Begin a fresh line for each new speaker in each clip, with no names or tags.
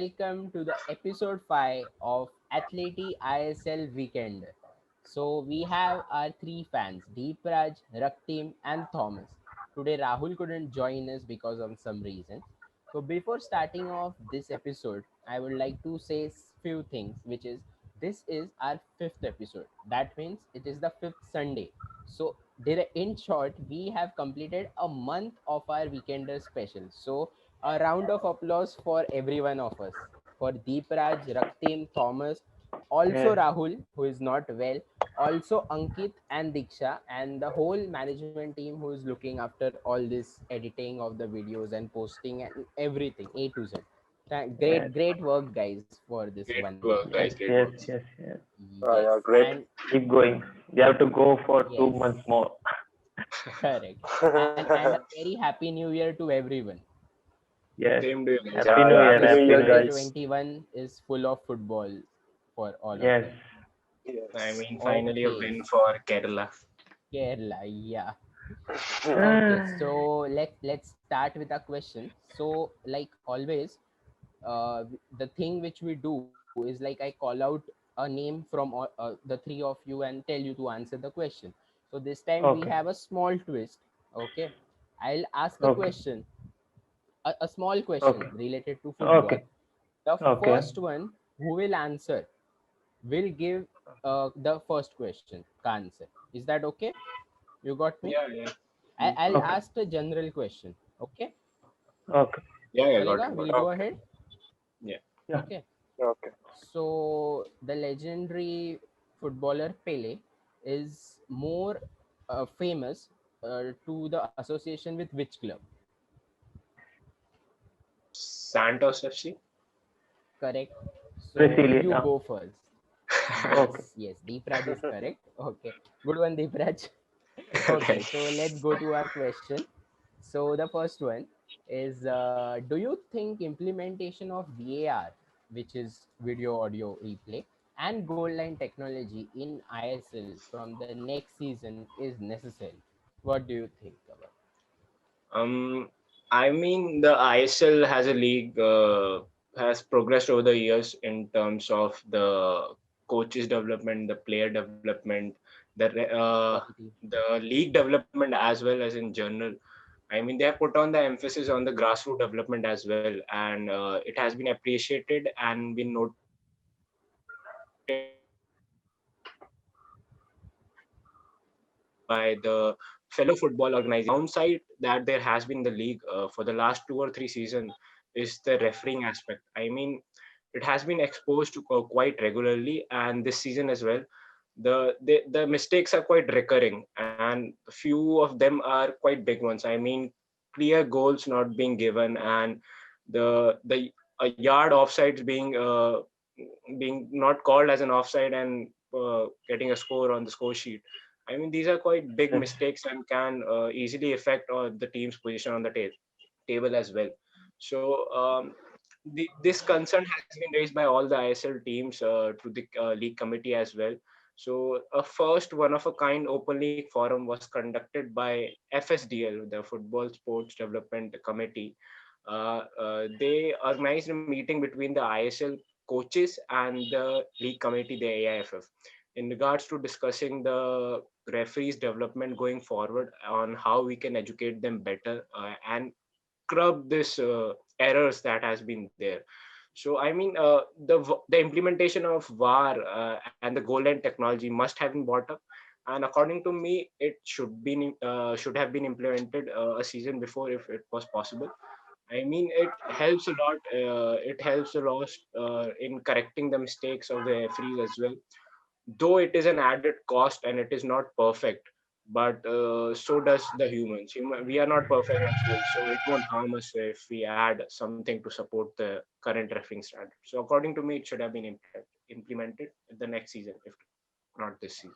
welcome to the episode 5 of Aethleti ISL Weekend. So we have our three fans, Deepraj, Raktim and Thomas. Today Rahul couldn't join us because of some reason. So before starting off this episode, I would like to say few things, which is this is our fifth episode. That means it is the fifth Sunday. So in short, we have completed a month of our Weekender special. So a round of applause for every one of us. For Deepraj, Raktim, Thomas, also
Yes,
Rahul, who is not well, also Ankit and Diksha, and the whole management team who is looking after all this editing of the videos and posting and everything, A to Z.
yes,
Great work, guys, for this
Great
one week.
work, guys.
yes,
Great
yes,
work.
yes, yes.
Yes,
Yeah, great.
and
Keep going. We have to go for two
yes,
months more.
correct. And a very happy new year to everyone.
Yes.
Same to you guys.
Happy
Yeah,
New Year,
happy New
Happy
Year,
New Year.
guys.
2021 is full of football for all of
Yes.
them.
I
Yes.
mean, finally a
Okay,
win for Kerala.
Kerala, yeah. Okay, so let's start with a question. So, like always, the thing which we do is like I call out a name from the three of you and tell you to answer the question. So this time we
Okay.
have a small twist. Okay, I'll ask a
Okay.
question, a small question
Okay.
related to football.
Okay.
The
Okay.
first one who will answer will give the first question answer. Is that okay? You got me?
Yeah, yeah.
I'll
Okay.
ask a general question. Okay,
Okay.
Yeah, got
Chalega,
it, got
we'll
it.
go
Okay.
ahead.
Yeah.
Yeah.
Okay.
Okay.
So the legendary footballer Pele is more famous to the association with which club?
Santos FC.
Correct. So
Brazilian.
you go first.
Okay.
Yes. Deepraj is correct. Okay. Good one, Deepraj. Okay.
Thank
So let's go to our question. So the first one is: do you think implementation of VAR, which is video audio replay, and goal line technology in ISL from the next season is necessary? What do you think about?
I mean, the ISL has a league has progressed over the years in terms of the coaches development, the player development,
Positive.
the league development as well as in general. I mean, they have put on the emphasis on the grassroots development as well, and it has been appreciated and been noted by the fellow football organization. Downside that there has been in the league for the last 2 or 3 seasons is the refereeing aspect. I mean, it has been exposed to quite regularly, and this season as well. The mistakes are quite recurring, and few of them are quite big ones. I mean, clear goals not being given, and the a yard offsides being not called as an offside and getting a score on the score sheet. I mean, these are quite big
Yes.
mistakes and can easily affect the team's position on the table as well. So this concern has been raised by all the ISL teams to the league committee as well. So a first one of a kind open league forum was conducted by FSDL, the Football Sports Development Committee. They organized a meeting between the ISL coaches and the league committee, the AIFF, in regards to discussing the referees development going forward on how we can educate them better and curb this errors that has been there. So I mean, the implementation of VAR and the goal line technology must have been brought up, and according to me, it should have been implemented a season before if it was possible. I mean, it helps a lot. It helps a lot in correcting the mistakes of the referees as well, though it is an added cost and it is not perfect, but so does the humans. We are not perfect as well, so it won't harm us if we add something to support the current refereeing standard. So according to me, it should have been implemented in the next season, if not this season.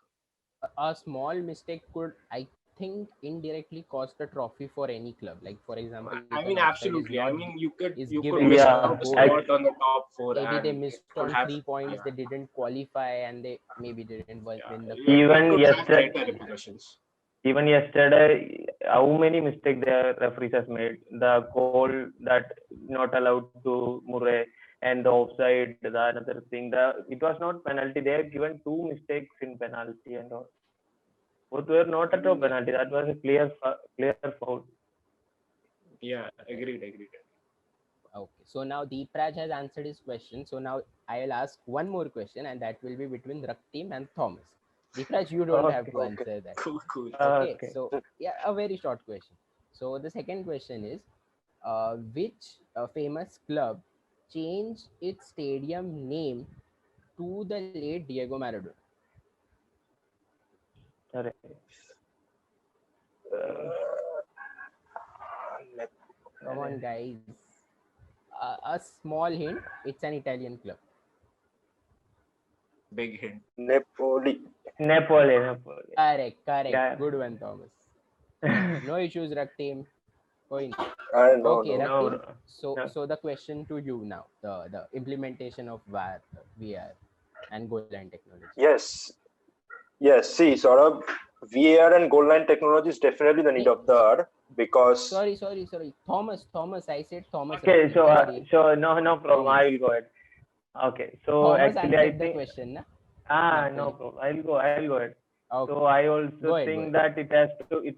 A small mistake could, I think, indirectly cost a trophy for any club. Like for example, if
I
an
mean,
offside is
absolutely.
not
I mean,
is
you could
given
miss
for a
Yeah.
out a
goal,
spot on the top four,
maybe they
and it
missed
could
on
have,
3 points,
yeah,
they didn't qualify, and they maybe didn't win the
yeah,
cup.
it
Even
could have
yesterday,
greater repercussions.
even yesterday, how many mistakes the referees has made? The goal that not allowed to Murray, and and the offside, the another thing. It was not penalty. They have given two mistakes in penalty and all. Both were not at all penalty. That was a clear foul.
Yeah, agreed.
Okay, so now Deepraj has answered his question. So now I'll ask one more question, and that will be between Raktim and Thomas. Deepraj, you don't have
Okay.
to answer that.
Cool.
Okay,
Okay.
so yeah, a very short question. So the second question is, which famous club changed its stadium name to the late Diego Maradona?
Sorry.
Come on, guys. A small hint. It's an Italian club.
Big hint.
Napoli.
Napoli.
Correct.
Yeah.
Good one, Thomas. No issues, Raktim. Going.
I know.
Okay,
No.
Raktim.
No.
So the question to you now, the implementation of VR and goal line technology.
Yes. See, sort of VAR and goal line technology is definitely the need of the hour because.
Sorry. Thomas. I said Thomas.
Okay,
Raktim,
so no problem.
Thomas.
I will go ahead. Okay, so
Thomas
actually I
answered the
think
question, na?
no problem. I'll go ahead.
Okay.
So I also
Go ahead.
think that it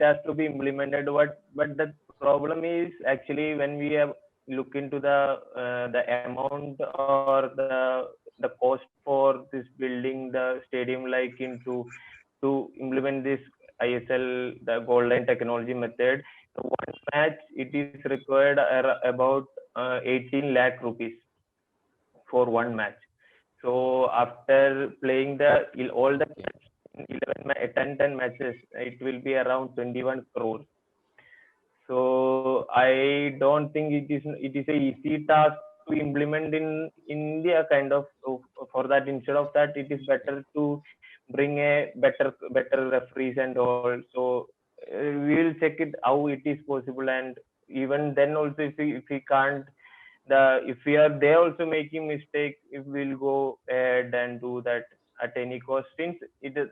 has to be implemented. But the problem is actually when we have look into the amount or the cost for this building the stadium like into to implement this ISL the goal line technology method. One match it is required about 18 lakh rupees for one match. So after playing all the 10 matches, it will be around 21 crores. So I don't think it is a easy task to implement in India kind of. So for that, instead of that, it is better to bring a better referees and all. So we will check it how it is possible, and even then also if we can't if we are there also making mistake, if we'll go ahead and do that at any cost, since it is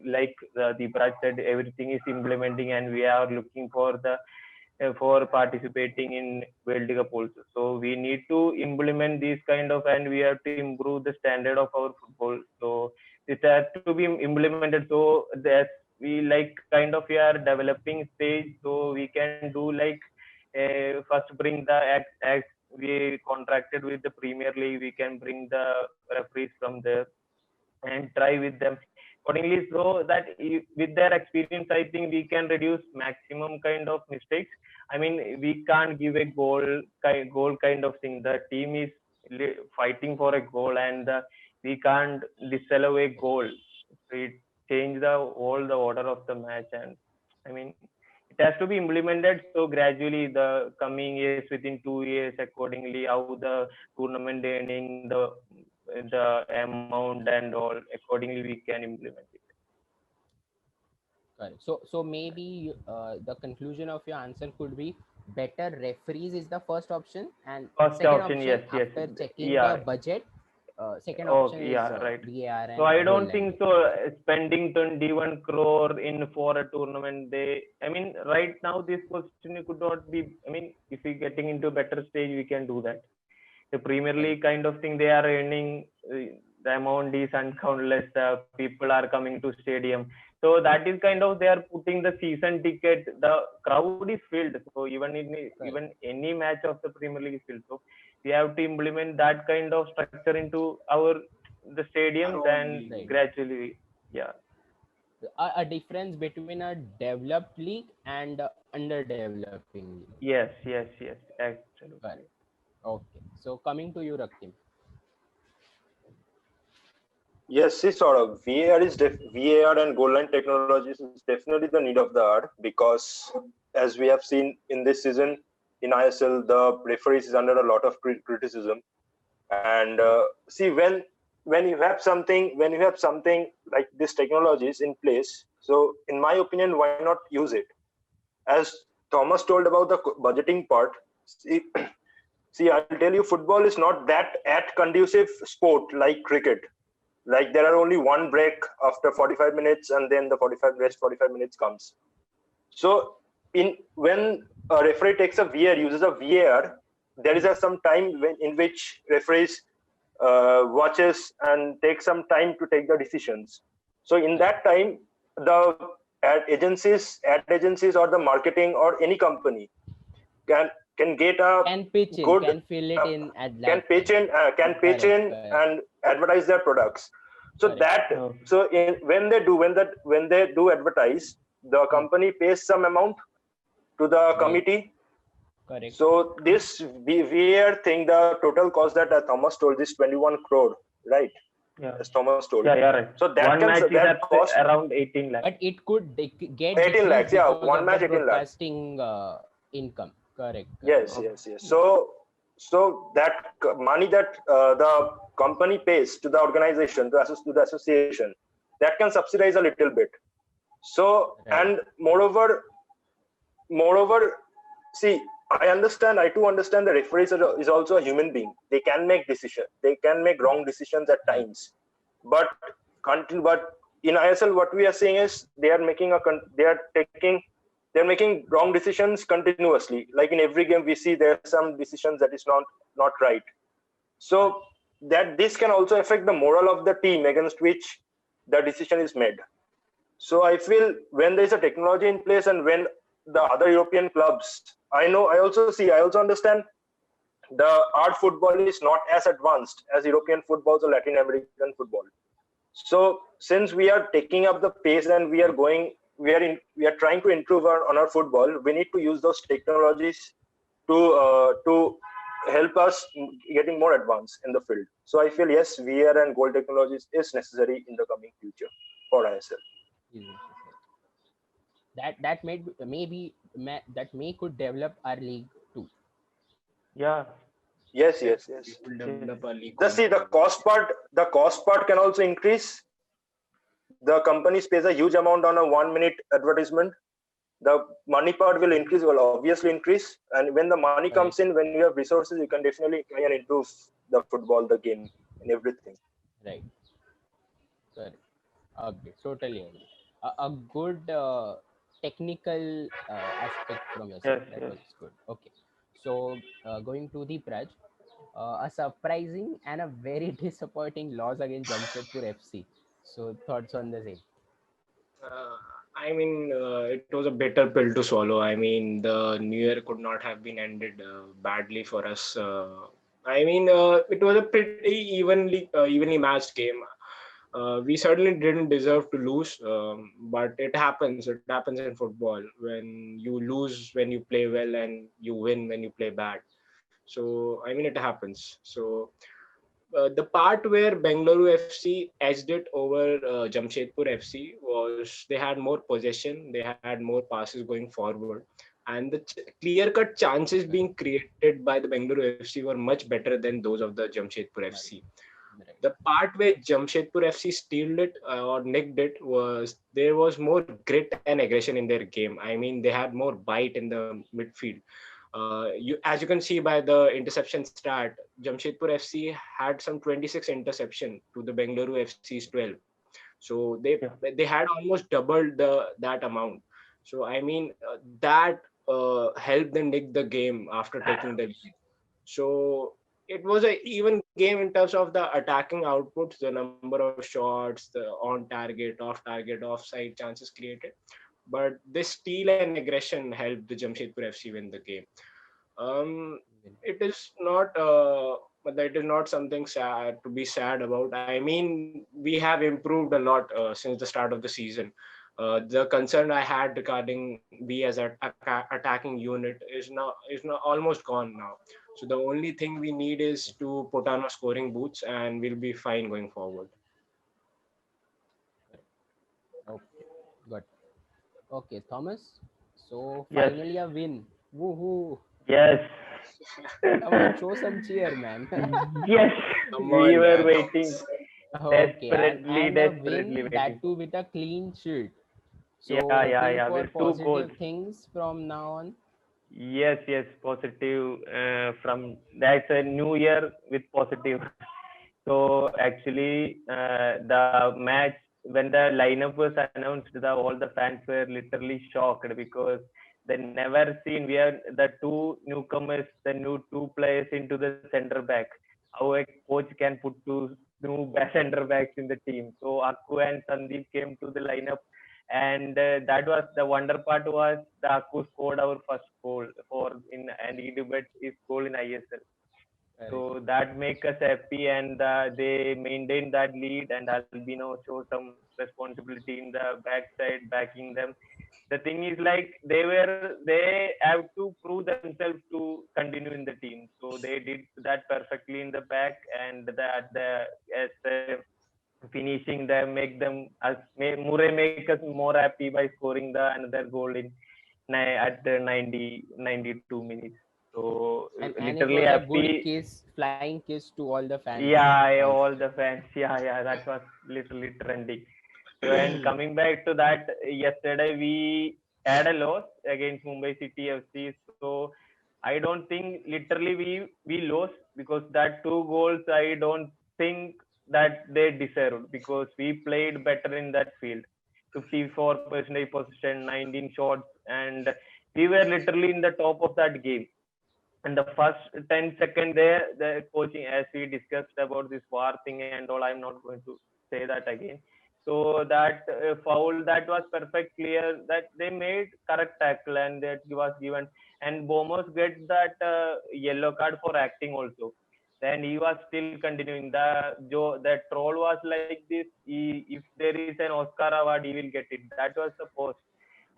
like Deepraj said, everything is implementing and we are looking for for participating in World Cup also. So we need to implement these kind of, and we have to improve the standard of our football. So it has to be implemented. So that we like kind of we are developing stage. So we can do like first bring the act we contracted with the Premier League. We can bring the referees from there and try with them accordingly, so that with their experience I think we can reduce maximum kind of mistakes. I mean, we can't give a goal kind of thing. The team is fighting for a goal, and we can't disallow a goal. So it change all the order of the match. And I mean, it has to be implemented so gradually the coming years, within 2 years, accordingly how the tournament earning the amount and all, accordingly we can implement it.
Correct. So maybe the conclusion of your answer could be better referees is the first option, and
First
second
option,
option
yes,
after checking
yeah.
the budget. Second option
Okay,
is
yeah, right.
VAR and
So I
goal
don't
line
think so. Spending 21 crore in for a tournament, I mean, right now this question could not be. I mean, if we getting into a better stage, we can do that. The Premier League kind of thing, they are earning the amount is uncountless. People are coming to stadium, so that is kind of they are putting the season ticket. The crowd is filled, so even any match of the Premier League is filled. So we have to implement that kind of structure into the stadiums, and gradually, yeah.
A difference between a developed league and underdeveloping league.
Yes, absolutely.
Correct. Okay. So coming to you, Raktim.
Yes, see, sort of VAR and goal line technologies is definitely the need of the hour because, as we have seen in this season in ISL, the referees is under a lot of criticism. And see, when you have something like this technologies in place, so in my opinion, why not use it? As Thomas told about the budgeting part, see, I'll tell you, football is not that conducive sport like cricket. Like there are only one break after 45 minutes, and then the 45 minutes comes. So when a referee takes uses a VAR, there is some time in which referees watches and take some time to take the decisions. So in that time, the ad agencies or the marketing or any company can get a
Can pitch in,
good
can fill it in at
can
that
pitch
time.
in
Correct.
and advertise their products. So
Correct.
that when they do advertise, the company pays some amount to the
Right.
committee.
Correct.
So this VAR thing, the total cost that Thomas told is 21 crore, right?
Yeah.
As Thomas told.
Yeah, yeah, right.
So that
One match is
that
at
cost
around 18 lakhs.
But it could get
18 lakhs.
decreased
Yeah,
because
one
of
match
the
18 lakhs.
broadcasting income. Correct.
Yes, yes, yes. So that money that the company pays to the organization, to the association, that can subsidize a little bit. So
Right.
and moreover, see, I too understand the referees is also a human being. They can make decisions. They can make wrong decisions at
Right.
times. But in ISL, what we are seeing is they're making wrong decisions continuously. Like in every game, we see there are some decisions that is not right. So that this can also affect the morale of the team against which the decision is made. So I feel when there is a technology in place and when the other European clubs, I also understand our football is not as advanced as European footballs or Latin American football. So since we are taking up the pace and we are trying to improve on our football, we need to use those technologies to help us getting more advanced in the field. So I feel yes, VR and goal technologies is necessary in the coming future for ISL.
That may could develop our league too.
Yeah.
Yes.
It will develop a league.
The cost part can also increase. The companies pays a huge amount on a 1 minute advertisement. The money part will obviously increase. And when the money comes in, when you have resources, you can definitely try and improve the football, the game, and everything.
Right. Correct. Okay. Totally agree. A good technical aspect from your side.
Yes,
That
yes.
was good. Okay. So going to the Praj, a surprising and a very disappointing loss against Jamshedpur FC. So thoughts on the same?
I mean, it was a bitter pill to swallow. I mean, the New Year could not have been ended badly for us. It was a pretty evenly matched game. We certainly didn't deserve to lose, but it happens. It happens in football when you lose when you play well and you win when you play bad. So, I mean, it happens. So, the part where Bengaluru FC edged it over Jamshedpur FC was they had more possession, they had more passes going forward, and the clear-cut chances being created by the Bengaluru FC were much better than those of the Jamshedpur FC.
Right.
The part where Jamshedpur FC stealed it or nicked it was there was more grit and aggression in their game. I mean, they had more bite in the midfield. As you can see by the interception stat, Jamshedpur FC had some 26 interception to the Bengaluru FC's 12. So they had almost doubled that amount. So I mean that helped them nick the game after taking the lead. So it was a even game in terms of the attacking outputs, the number of shots, the on target, offside chances created. But this steal and aggression helped the Jamshedpur FC win the game. It is not but that is not something sad to be sad about. I mean, we have improved a lot since the start of the season. The concern I had regarding we as an attacking unit is now almost gone now. So the only thing we need is to put on our scoring boots, and we'll be fine going forward.
Okay. Good. Okay, Thomas. So
Yes.
finally a win. Woohoo!
Yes.
Come on, show some cheer, man.
Yes.
Come
We
on,
were
man.
waiting
Okay,
desperately,
and a
desperately
win that
waiting.
too with a clean sheet.
Yeah,
So
yeah,
hoping
yeah.
for
With 2 goals.
positive things from now on.
Yes, yes. Positive from that's a new year with positive. So actually, the match when the lineup was announced, all the fans were literally shocked because they never seen we are the two newcomers, the new two players into the center back. how a coach can put two new center backs in the team. So Akku and Sandeep came to the lineup, and that was the wonder part was the Akku scored our first goal for in and he did his goal in ISL.
Correct.
So that make us happy, and they maintain that lead, and Albino show some responsibility in the backside, backing them. The thing is like they have to prove themselves to continue in the team, so they did that perfectly in the back, and that the as finishing them make them as Murray make us more happy by scoring the another goal in at the 92 minutes. So
And it
literally
was a good
happy.
kiss, flying kiss to all the fans
Yeah,
also.
all the fans. Yeah, that was literally trending. So, and coming back to that, yesterday we had a loss against Mumbai City FC. So I don't think literally we lost because that two goals I don't think that they deserved because we played better in that field. 54% possession, 19 shots, and we were literally in the top of that game. And the first 10 seconds there, the coaching, as we discussed about this war thing and all, I'm not going to say that again. So that foul, that was perfect clear that they made correct tackle and that was given. And Bomos get that yellow card for acting also. Then he was still continuing. The troll was like this. If there is an Oscar award, he will get it. That was the post.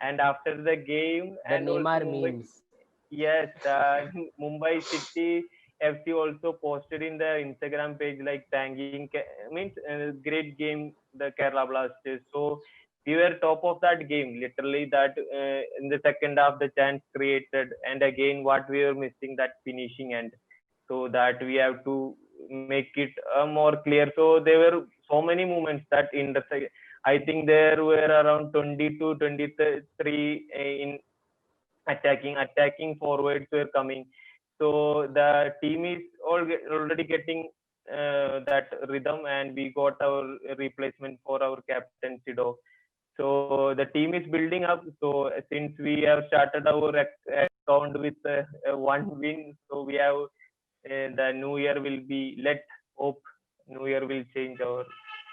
And after the game,
The
and also
Neymar
Mumbai,
memes.
yes, Mumbai City FC also posted in their Instagram page like thanking means great game the Kerala Blasters. So we were top of that game. Literally that in the second half the chance created, and again what we were missing that finishing end. So that we have to make it more clear. So there were so many moments that in the I think there were around 20 to 23 in attacking forwards were coming. So the team is already getting that rhythm, and we got our replacement for our captain Sido. So the team is building up. So since we have started our account with one win, so we have the new year will be let hope new year will change our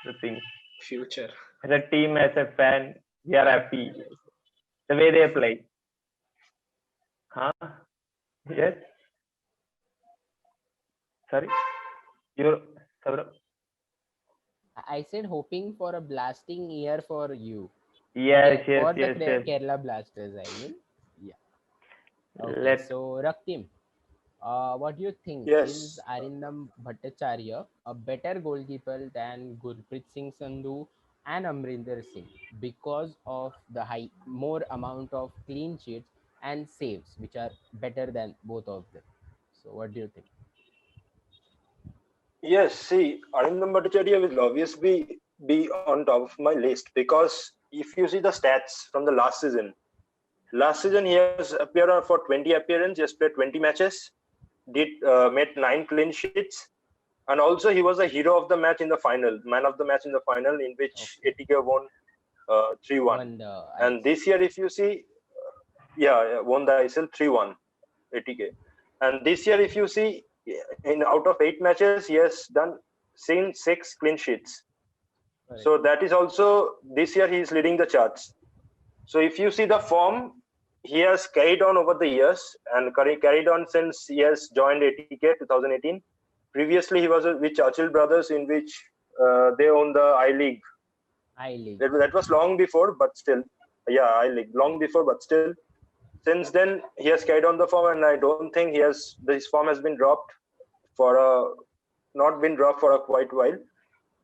the thing.
Future.
As a team, as a fan, we are happy the way they play. Huh? Yes. Sorry. You're Saurabh?
I said hoping for a blasting year for you.
Yes, yes,
For the
yes, yes.
Kerala Blasters, I mean. Yeah. Okay,
Let
so Raktim, what do you think? Is
Yes.
Arindam Bhattacharya a better goalkeeper than Gurpreet Singh Sandhu and Amrinder Singh because of the high more amount of clean sheets and saves, which are better than both of them? So, what do you think?
Yes, see, Arindam Bhattacharya will obviously be on top of my list because if you see the stats from the last season he has appeared for 20 appearances, he has played 20 matches, did made 9 clean sheets, and also he was a hero of the match in the final, man of the match in the final, in which
Okay,
ATK won 3-1.
won the
And
ISL.
this year, if you see, yeah, won the ISL 3-1 ATK. And this year, if you see, in out of 8 matches, he has done seen 6 clean sheets.
Correct.
So that is also this year he is leading the charts. So if you see the form, he has carried on over the years and carried on since he has joined ATK 2018. Previously, he was with Churchill Brothers, in which they own the I League.
I League.
That was long before, but still, yeah, I League long before, but still. Since then, he has carried on the form, and I don't think his form has been dropped for not been dropped for a quite while.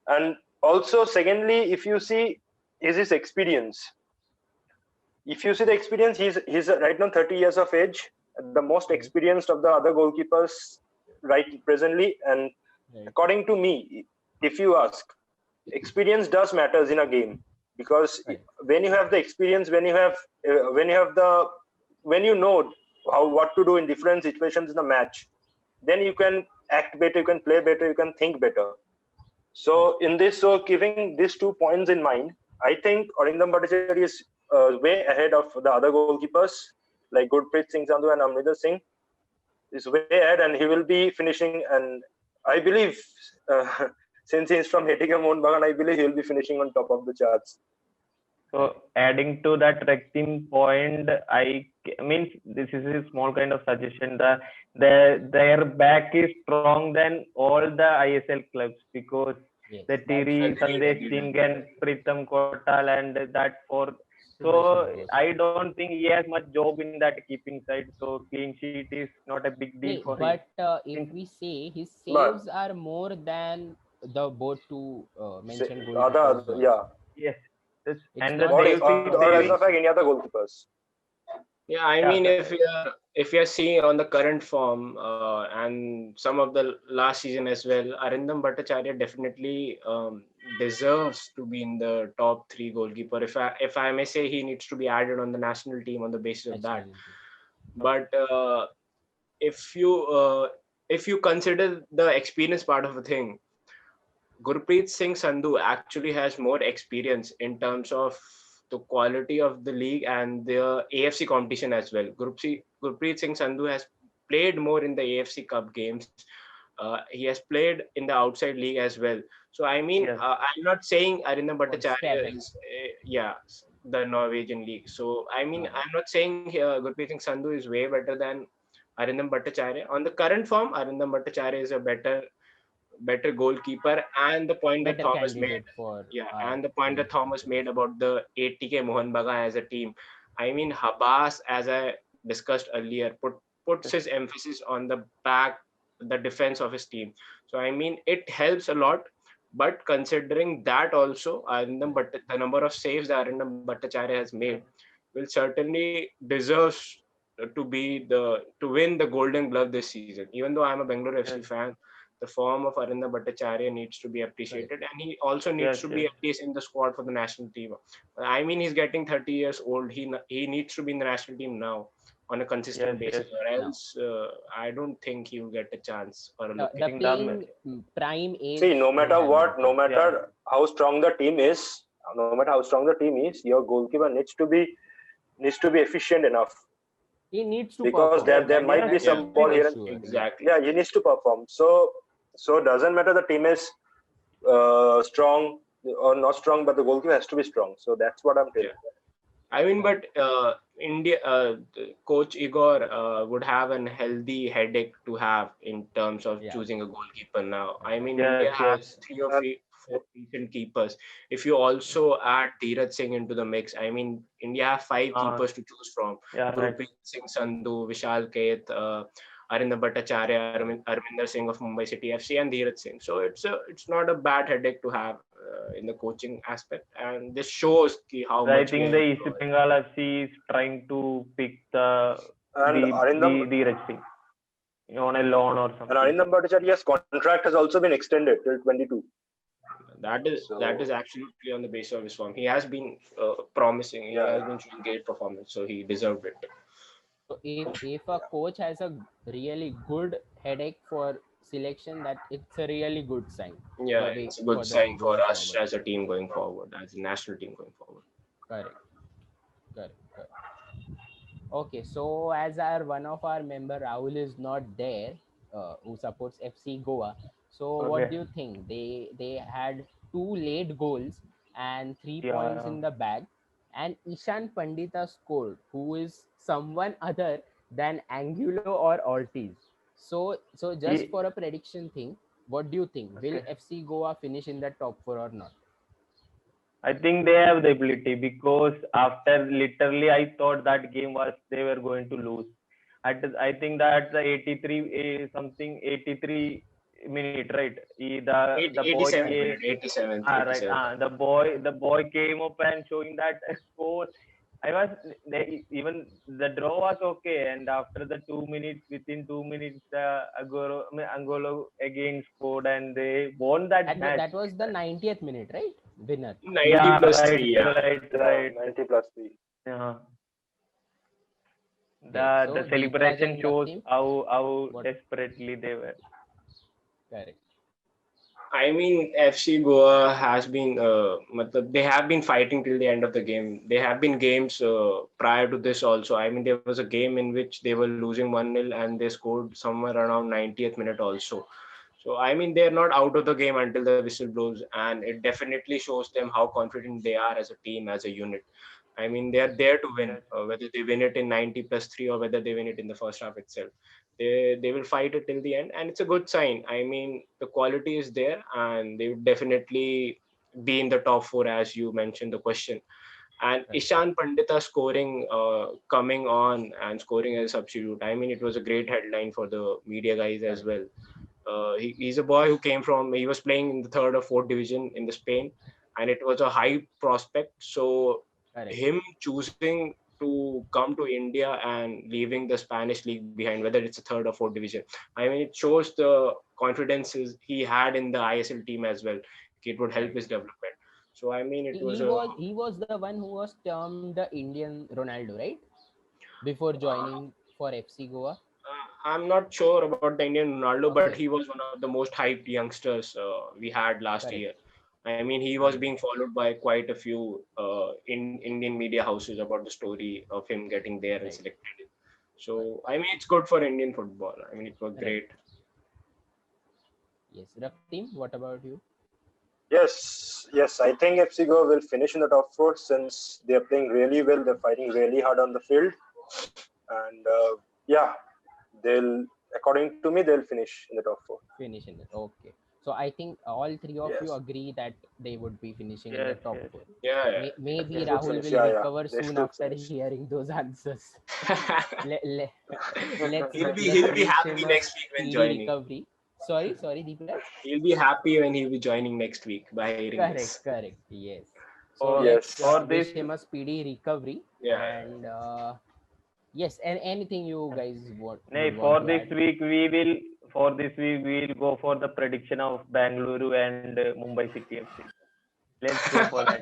And also, secondly, if you see, is his experience. If you see the experience, he's right now 30 years of age, the most
Right.
experienced of the other goalkeepers right presently. And
Right.
according to me, if you ask, experience does matters in a game, because
Right.
when you have the experience, when you know what to do in different situations in a match, then you can act better, you can play better, you can think better. So in this, so keeping these 2 points in mind, I think Arindam Bhattacharya is way ahead of the other goalkeepers like Gurpreet Singh Sandhu and Amrinder Singh is way ahead, and he will be finishing and I believe since he's from ATK Mohun Bagan, I believe he'll be finishing on top of the charts.
So adding to that Raktim point, means this is a small kind of suggestion. Their back is strong than all the ISL clubs because
Yes,
the
that's
Tiri,
true.
Sandesh Singh and Pritam Kotal and that for.
Subhashini
So
Bose.
I don't think he has much job in that keeping side. So clean sheet is not a big deal
Nee,
for him.
but if we say his
But
saves are more than the both two
say,
mentioned goalkeepers
yeah,
also.
Yes.
It's
And the
not
or,
just
safety
because
or
of
as
saving.
a fact, any other goalkeepers.
Yeah, I
Yeah.
mean, if you're seeing on the current form and some of the last season as well, Arindam Bhattacharya definitely deserves to be in the top three goalkeeper. If I may say, he needs to be added on the national team on the basis of that.
national team.
But if you uh, if you consider the experience part of a thing, Gurpreet Singh Sandhu actually has more experience in terms of the quality of the league and the AFC competition as well. Gurpreet Singh Sandhu has played more in the AFC Cup games. He has played in the outside league as well. So I mean,
Yes.
I'm not saying Arindam
For
Bhattacharya
Spain.
is yeah, the Norwegian league. So I mean,
Uh,
I'm not saying Gurpreet Singh Sandhu is way better than Arindam Bhattacharya. On the current form, Arindam Bhattacharya is a better goalkeeper. And the point that
better
Thomas made,
candidate for
yeah,
our
and the point that
English
Thomas
speaking
made
nation.
about the ATK Mohun Bagan as a team. I mean, Habas, as I discussed earlier, puts his emphasis on the defense of his team. So I mean, it helps a lot. But considering that also, but the number of saves that Arindam Bhattacharya has made will certainly deserves to win the Golden Glove this season. Even though I'm a Bengaluru FC
Yes.
fan, the form of Arindam Bhattacharya needs to be
Correct.
appreciated, and he also needs
Yes.
to be
Yes.
at least in the squad for the national team. I mean, he's getting 30 years old. He needs to be in the national team now on a consistent
Yes.
basis,
Yes.
or
Now,
else I don't think he'll get a chance or a
the,
look
the
in.
Think that
playing prime
See,
age
no
will
matter
have an
what, no
impact.
Yeah.
matter how strong the team is, no matter how strong the team is, your goalkeeper needs to be efficient enough
He needs to
because there
perform.
there
That
might be
that
Exactly.
Yeah,
some ball
for
here and
sure. Yeah.
exactly.
yeah, he needs to perform. So it doesn't matter the team is strong or not strong, but the goalkeeper has to be strong. So that's what I'm
Yeah.
telling.
I mean,
Correct.
but Coach Igor would have an healthy headache to have in terms of
Yeah.
choosing a goalkeeper now. I mean,
Yes.
India
Yes.
has three or
And
four decent keepers. If you also add Deepraj Singh into the mix, I mean, India have five
Uh,
keepers to choose from:
yeah. Right.
Gurpreet Singh Sandhu, Vishal Keth, Arindam Bhattacharya, Arminder Singh of Mumbai City FC, and Deepraj Singh. So it's not a bad headache to have in the coaching aspect, and this shows how
I
much we
think
are
the East
improving.
Bengal FC is trying to pick
and Arindam
the Raktim on a loan or
and
something.
Arindam Bhattacharya's contract has also been extended till 22.
That is
So
absolutely on the basis of his form. He has been promising. He
yeah,
has been showing great performance, so he deserved it.
So if a coach has a really good headache for selection, that it's a really good sign
Yeah,
the way
it's a
for
good
the
sign for
going
us
forward.
as a team going forward, as a national team going forward.
Correct. Correct. Correct. Okay, so as our one of our member Rahul is not there, who supports FC Goa. So what
Okay.
do you think? They had two late goals and 3 points
Yeah.
in the bag, and Ishan Pandita scored, who is someone other than Angulo or Ortiz. So just
He,
for a prediction thing, what do you think? Will
okay.
FC Goa finish in the top four or not?
I think they have the ability because after literally I thought that game was they were going to lose. I think that the 83 something 83 minute, right? The boy
87th
came.
minute, 87th,
Ah, right.
87th.
The boy came up and showing that score. I was even the draw was okay, and after the 2 minutes, within 2 minutes, Angolo again scored, and they won that match.
That was the 90th minute, right? Winner.
90
Yeah,
plus
right,
3, yeah.
right,
yeah,
right.
90 plus 3.
Yeah.
Okay,
The
so Deepraj
celebration
and
shows
Raktim,
how
what?
desperately they were.
Correct.
I mean, FC Goa has been, they have been fighting till the end of the game. There have been games prior to this also. I mean, there was a game in which they were losing 1-0 and they scored somewhere around 90th minute also. So I mean, they're not out of the game until the whistle blows, and it definitely shows them how confident they are as a team, as a unit. I mean, they're there to win, whether they win it in 90 plus 3 or whether they win it in the first half itself. They will fight it till the end, and it's a good sign. I mean, the quality is there, and they would definitely be in the top four, as you mentioned the question. And
Correct.
Ishan Pandita scoring, coming on and scoring as a substitute. I mean, it was a great headline for the media guys as
Correct.
well. He's a boy who came from, he was playing in the third or fourth division in the Spain, and it was a high prospect. So
Correct.
him choosing to come to India and leaving the Spanish league behind, whether it's a third or fourth division, I mean, it shows the confidence he had in the ISL team as well. It would help
Correct.
his development. So I mean, it
He,
was
he
a
was he was the one who was termed the Indian Ronaldo, right? Before
uh,
joining for FC Goa.
I'm not sure about the Indian Ronaldo, but
Okay.
he was one of the most hyped youngsters we had last
Correct.
year. I mean, he was
Correct.
being followed by quite a few in Indian media houses about the story of him getting there and
Right.
selected.
Correct.
So, I mean, it's good for Indian football. I mean, it was
Right.
great.
Yes. Raktim, what about you?
Yes. I think FC Goa will finish in the top four since they're playing really well. They're fighting really hard on the field, and yeah, they'll. According to me, they'll finish in the top four.
Finish in it. Okay. So I think all three of you
Yes,
agree that they would be finishing in the
Yes,
top
yes.
four.
Yeah, yeah.
Maybe
they should
Rahul
finish.
will
Yeah.
recover
They
soon
should
after
finish.
hearing those answers. let, let,
He'll
let's
be
wish him
happy
a
next week when
speedy
joining.
recovery. Sorry, Deepraj.
He'll be happy when he'll be joining next week by hearing
Correct,
this.
correct. Yes. So
For
let's
Yes.
for
wish
this
him a speedy recovery.
Yeah.
And yes, and anything you guys
nay,
would want
for
to
this
add?
week we will go for the prediction of Bangalore and Mumbai City FC. Let's go for that.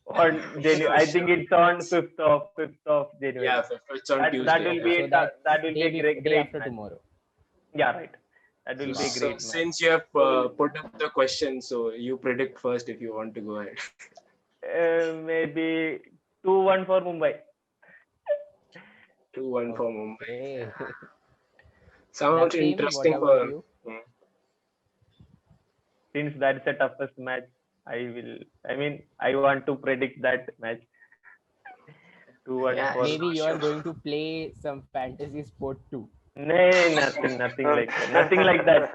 On January,
Sure,
I
sure.
think it's on
Let's,
fifth of
yeah,
January.
it's on
That
Tuesday.
will
Yeah.
be
Okay, so that's
that will be a
day
great
after
match.
tomorrow.
Yeah, right. That
So,
will be a
Wow.
so
great match.
since you have put up the question, so you predict first if you want to go ahead.
Maybe 2-1 for Mumbai.
2-1 for Mumbai.
Okay.
Yeah. Sounds
Raktim, what
interesting
about
for.
you?
Hmm.
Since that's the toughest match, I want to predict that match. 2-1
Yeah,
for.
Maybe
sure,
you are
sure.
going to play some fantasy sport too.
Nay, nothing like that. Nothing like that.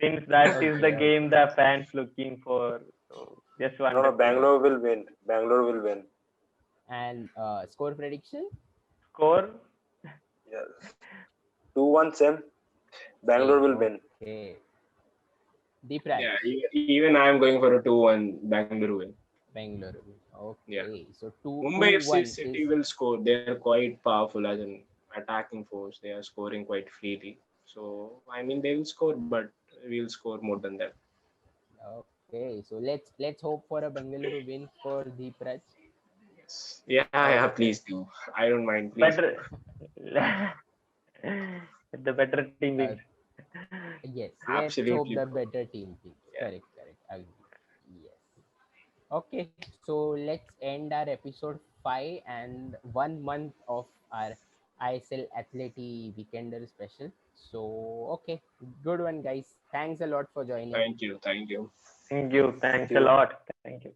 Since that is the
Okay,
game
okay.
the fans looking for. So just
No,
wanted to say.
Bangalore will win. Bangalore will win.
And score prediction?
Score.
Yes. 2-1 Sam. Bangalore
Same.
will win.
Okay. Deepraj,
Yeah, even I'm going for a 2-1 Bangalore win.
Bangalore.
Yeah.
Okay. So two
Mumbai FC
one is
City will score. They're quite powerful as an attacking force. They are scoring quite freely. So, I mean, they will score, but we'll score more than that.
okay. So let's hope for a Bengaluru win for Deepraj.
Yes. Yeah, yeah,
Okay.
please do. I don't mind. Please do.
Better. The better team wins.
Uh, yes. Let's hope
Absolutely,
the
bro.
better team wins.
Yeah.
Correct. Correct. Agree. Yes. Okay, so let's end our episode 5 and 1 month of our ISL Aethleti Weekender special. So, okay, good one, guys. Thanks a lot for joining.
Thank you. Thank you.
Thank you.
Thank
Thanks a
you.
lot. Thank you.